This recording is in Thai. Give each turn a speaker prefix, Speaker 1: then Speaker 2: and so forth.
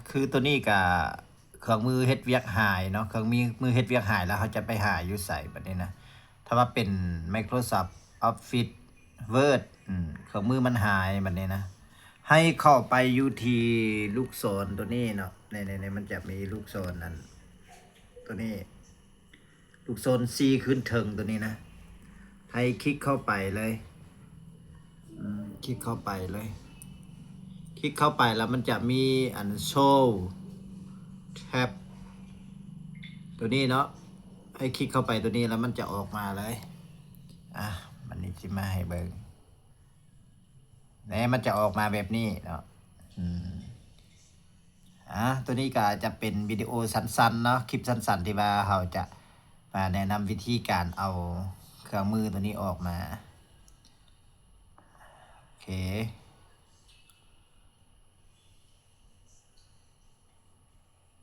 Speaker 1: คือตัวนี้กับเครื่องมือเฮ็ดเวียกหายเนาะเครื่องมือเฮ็ดเวียกหายแล้วเขาจะไปหาอยู่ใส่แบบนี้นะถ้าว่าเป็น Microsoft Office Word เครื่องมือมันหายแบบนี้นะให้เข้าไปอยู่ที่ลูกศรตัวนี้เนาะในมันจะมีลูกศรนั่นตัวนี้ลูกศร C ขึ้นเทิงตัวนี้นะให้คลิกเข้าไปเลยคลิกเข้าไปเลยคลิกเข้าไปแล้วมันจะมีอันโชว์แท็บตัวนี้เนาะให้คลิกเข้าไปตัวนี้แล้วมันจะออกมาเลยมันนี่จะมาให้เบิ่งเนี่ยมันจะออกมาแบบนี้เนาะตัวนี้ก็จะเป็นวิดีโอสั้นๆเนาะคลิปสั้นๆที่ว่าเราจะมาแนะนำวิธีการเอาเครื่องมือตัวนี้ออกมาโอเค